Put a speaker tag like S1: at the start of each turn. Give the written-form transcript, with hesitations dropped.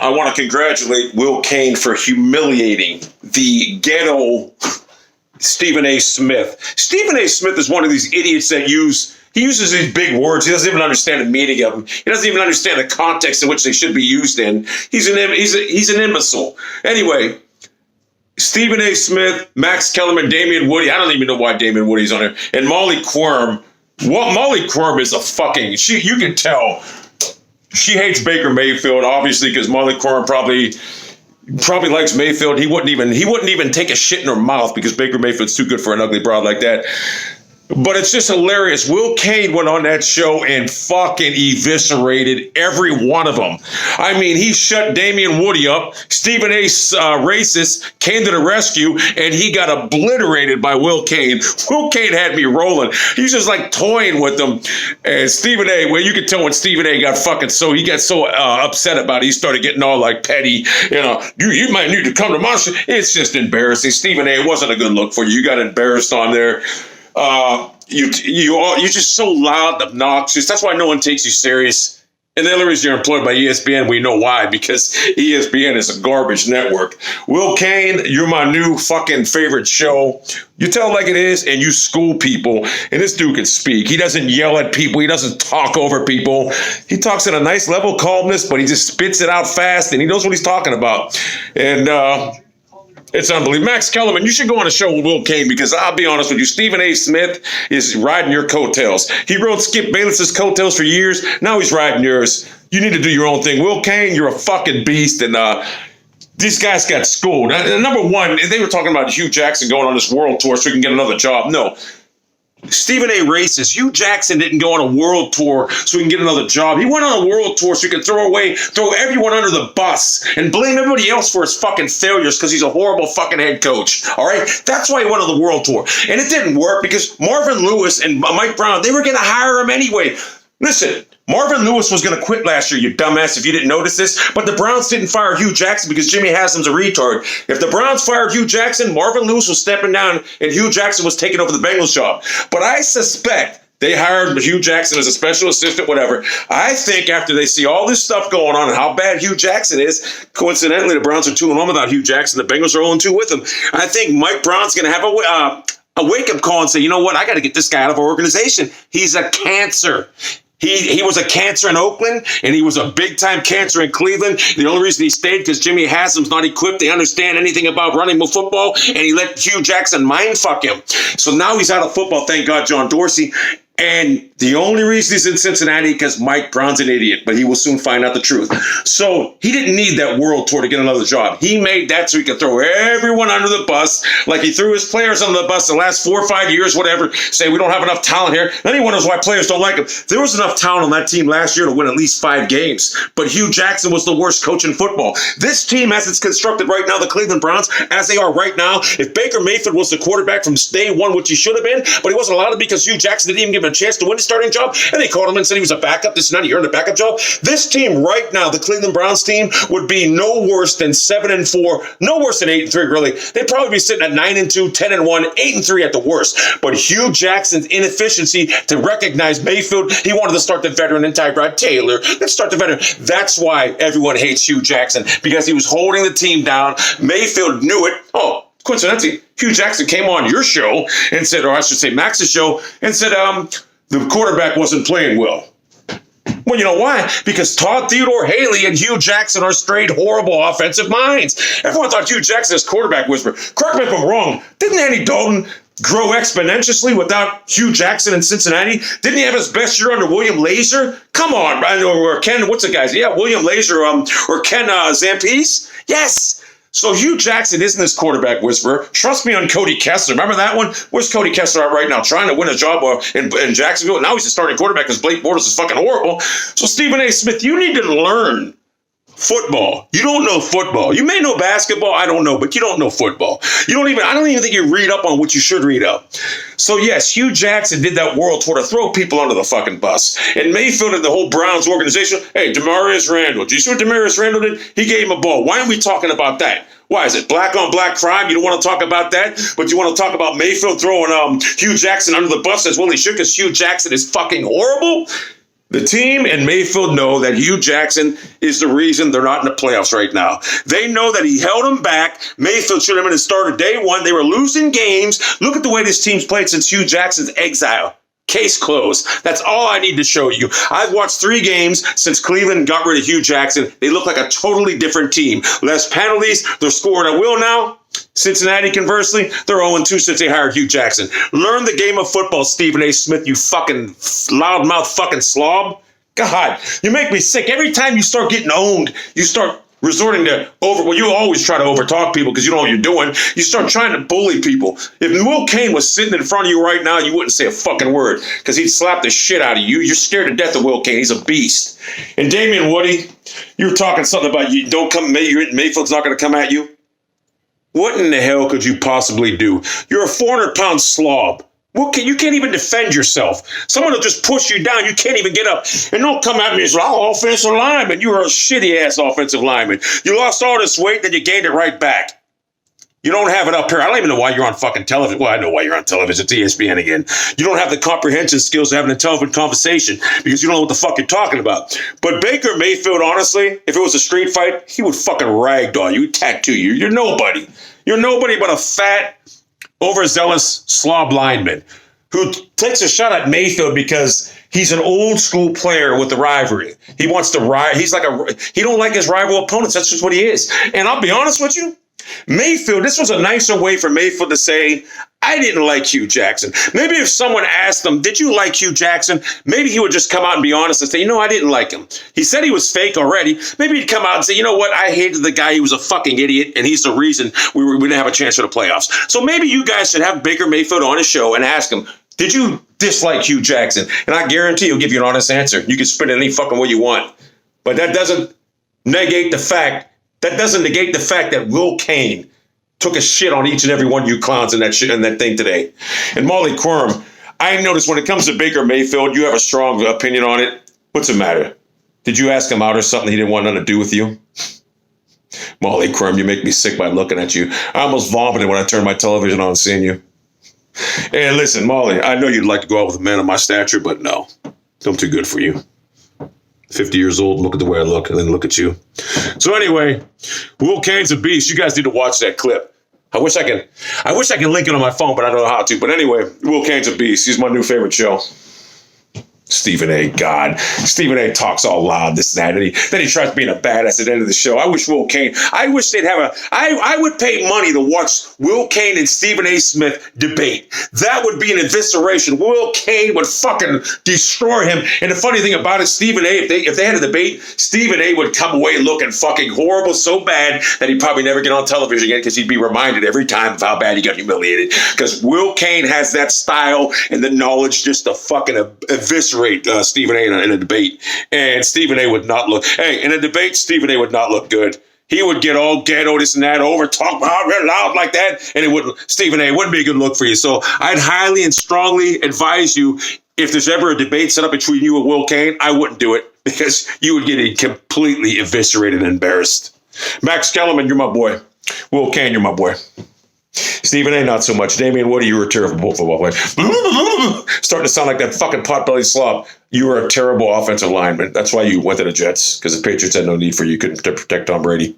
S1: I want to congratulate Will Cain for humiliating the ghetto Stephen A. Smith. Stephen A. Smith is one of these idiots that he uses these big words. He doesn't even understand the meaning of them. He doesn't even understand the context in which they should be used in. He's an imbecile. Anyway, Stephen A. Smith, Max Kellerman, Damian Woody. I don't even know why Damian Woody's on there. And Molly Quirm. Well, Molly Quirm is a fucking... You can tell she hates Baker Mayfield, obviously, because Molly Quirm probably likes Mayfield. He wouldn't even take a shit in her mouth because Baker Mayfield's too good for an ugly broad like that. But it's just hilarious. Will Cain went on that show and fucking eviscerated every one of them. I mean, he shut Damian Woody up. Stephen A. Racist came to the rescue, and he got obliterated by Will Cain. Will Cain had me rolling. He's just like toying with them. And Stephen A., well, you could tell when Stephen A. got he got so upset about it, he started getting all like petty. You might need to come to my show. It's just embarrassing. Stephen A., it wasn't a good look for you. You got embarrassed on there. You're just so loud and obnoxious. That's why no one takes you serious. And the other reason you're employed by ESPN, we know why, because ESPN is a garbage network. Will Cain, you're my new fucking favorite show. You tell it like it is, and you school people. And this dude can speak. He doesn't yell at people. He doesn't talk over people. He talks at a nice level of calmness, but he just spits it out fast, and he knows what he's talking about. And it's unbelievable. Max Kellerman, you should go on a show with Will Cain, because I'll be honest with you, Stephen A. Smith is riding your coattails. He rode Skip Bayless's coattails for years. Now he's riding yours. You need to do your own thing. Will Cain, you're a fucking beast, and these guys got schooled. Number one, they were talking about Hugh Jackson going on this world tour so he can get another job. No. Stephen A. Racist. Hugh Jackson didn't go on a world tour so he can get another job. He went on a world tour so he could throw everyone under the bus and blame everybody else for his fucking failures because he's a horrible fucking head coach. All right? That's why he went on the world tour. And it didn't work because Marvin Lewis and Mike Brown, they were going to hire him anyway. Listen, Marvin Lewis was going to quit last year, you dumbass, if you didn't notice this. But the Browns didn't fire Hugh Jackson because Jimmy Haslam's a retard. If the Browns fired Hugh Jackson, Marvin Lewis was stepping down and Hugh Jackson was taking over the Bengals job. But I suspect they hired Hugh Jackson as a special assistant, whatever. I think after they see all this stuff going on and how bad Hugh Jackson is, coincidentally, the Browns are 2-1 without Hugh Jackson. The Bengals are 0-2 with him. I think Mike Brown's going to have a wake-up call and say, you know what, I got to get this guy out of our organization. He's a cancer. He was a cancer in Oakland, and he was a big-time cancer in Cleveland. The only reason he stayed because Jimmy Haslam's not equipped to understand anything about running football, and he let Hugh Jackson mind-fuck him. So now he's out of football, thank God, John Dorsey. And the only reason he's in Cincinnati because Mike Brown's an idiot, but he will soon find out the truth. So he didn't need that world tour to get another job. He made that so he could throw everyone under the bus, like he threw his players under the bus the last 4 or 5 years, whatever, say we don't have enough talent here. Then he wonders why players don't like him. There was enough talent on that team last year to win at least 5 games, but Hugh Jackson was the worst coach in football. This team, as it's constructed right now, the Cleveland Browns, as they are right now, if Baker Mayfield was the quarterback from day one, which he should have been, but he wasn't allowed to because Hugh Jackson didn't even give him a chance to win the starting job, and they called him and said he was a backup, this and that, he earned a backup job. This team right now, the Cleveland Browns team, would be no worse than 7-4, no worse than 8-3, really. They'd probably be sitting at 9-2, 10-1, 8-3 at the worst. But Hugh Jackson's inefficiency to recognize Mayfield, he wanted to start the veteran and Tyrod Taylor. Let's start the veteran. That's why everyone hates Hugh Jackson, because he was holding the team down. Mayfield knew it. Oh, coincidentally, Hugh Jackson came on your show and said, or I should say Max's show, and said, the quarterback wasn't playing well. Well, you know why? Because Todd Theodore Haley and Hugh Jackson are straight horrible offensive minds. Everyone thought Hugh Jackson was quarterback whisperer. Correct me if I'm wrong. Didn't Andy Dalton grow exponentially without Hugh Jackson in Cincinnati? Didn't he have his best year under William Lazier? Come on, or Ken, what's the guy's? Yeah, William Lazier, or Ken Zampese? Yes. So Hugh Jackson isn't this quarterback whisperer. Trust me on Cody Kessler. Remember that one? Where's Cody Kessler at right now? Trying to win a job in Jacksonville. Now he's the starting quarterback because Blake Bortles is fucking horrible. So Stephen A. Smith, you need to learn football. You don't know football. You may know basketball. I don't know, but you don't know football. I don't even think you read up on what you should read up. So yes, Hugh Jackson did that world tour to throw people under the fucking bus. And Mayfield and the whole Browns organization, hey, Demarius Randall. Do you see what Demarius Randall did? He gave him a ball. Why aren't we talking about that? Why is it black on black crime? You don't want to talk about that, but you want to talk about Mayfield throwing Hugh Jackson under the bus as well he should because Hugh Jackson is fucking horrible? The team and Mayfield know that Hugh Jackson is the reason they're not in the playoffs right now. They know that he held them back. Mayfield should have been a starter day one. They were losing games. Look at the way this team's played since Hugh Jackson's exile. Case closed. That's all I need to show you. I've watched 3 games since Cleveland got rid of Hugh Jackson. They look like a totally different team. Less penalties. They're scoring at will now. Cincinnati, conversely, they're 0-2 since they hired Hugh Jackson. Learn the game of football, Stephen A. Smith, you fucking loudmouth fucking slob. God, you make me sick. Every time you start getting owned, you start resorting to you always try to overtalk people because you know what you're doing. You start trying to bully people. If Will Cain was sitting in front of you right now, you wouldn't say a fucking word because he'd slap the shit out of you. You're scared to death of Will Cain. He's a beast. And Damian Woody, you were talking something about Mayfield's not going to come at you. What in the hell could you possibly do? You're a 400-pound slob. You can't even defend yourself. Someone will just push you down. You can't even get up. And don't come at me as offensive lineman. You're a shitty-ass offensive lineman. You lost all this weight, then you gained it right back. You don't have it up here. I don't even know why you're on fucking television. Well, I know why you're on television. It's ESPN again. You don't have the comprehension skills of having a telephone conversation because you don't know what the fuck you're talking about. But Baker Mayfield, honestly, if it was a street fight, he would fucking ragdoll you. He'd tattoo you. You're nobody. You're nobody but a fat, overzealous slob lineman who takes a shot at Mayfield because he's an old school player with the rivalry. He wants to ride. He don't like his rival opponents. That's just what he is. And I'll be honest with you. Mayfield, this was a nicer way for Mayfield to say, I didn't like Hugh Jackson. Maybe if someone asked him, did you like Hugh Jackson? Maybe he would just come out and be honest and say, I didn't like him. He said he was fake already. Maybe he'd come out and say, you know what? I hated the guy. He was a fucking idiot. And he's the reason we didn't have a chance for the playoffs. So maybe you guys should have Baker Mayfield on his show and ask him, did you dislike Hugh Jackson? And I guarantee he'll give you an honest answer. You can spin it any fucking way you want. But that doesn't negate the fact that Will Cain took a shit on each and every one of you clowns in that shit and that thing today. And Molly Quirm, I noticed when it comes to Baker Mayfield, you have a strong opinion on it. What's the matter? Did you ask him out or something he didn't want nothing to do with you? Molly Quirm, you make me sick by looking at you. I almost vomited when I turned my television on seeing you. And listen, Molly, I know you'd like to go out with a man of my stature, but no, I'm too good for you. 50 years old, look at the way I look, and then look at you. So anyway, Will Cain's a beast. You guys need to watch that clip. I wish I could link it on my phone, but I don't know how to. But anyway, Will Cain's a beast. He's my new favorite show. Stephen A. God. Stephen A. talks all loud, this and that. Then he tries being a badass at the end of the show. I wish Will Cain, I wish they'd have I would pay money to watch Will Cain and Stephen A. Smith debate. That would be an evisceration. Will Cain would fucking destroy him. And the funny thing about it, Stephen A., if they had a debate, Stephen A. would come away looking fucking horrible, so bad that he'd probably never get on television again because he'd be reminded every time of how bad he got humiliated. Because Will Cain has that style and the knowledge just to fucking eviscerate Stephen A. in a debate. And Stephen A. would not look, in a debate, Stephen A. would not look good. He would get all ghetto, this and that, over, talk real loud like that, and Stephen A. wouldn't be a good look for you. So I'd highly and strongly advise you, if there's ever a debate set up between you and Will Cain, I wouldn't do it because you would get completely eviscerated and embarrassed. Max Kellerman, you're my boy. Will Cain, you're my boy. Stephen A., not so much. Damian Woody, you were a terrible football player. Starting to sound like that fucking potbelly slob. You were a terrible offensive lineman. That's why you went to the Jets, because the Patriots had no need for you. You couldn't protect Tom Brady.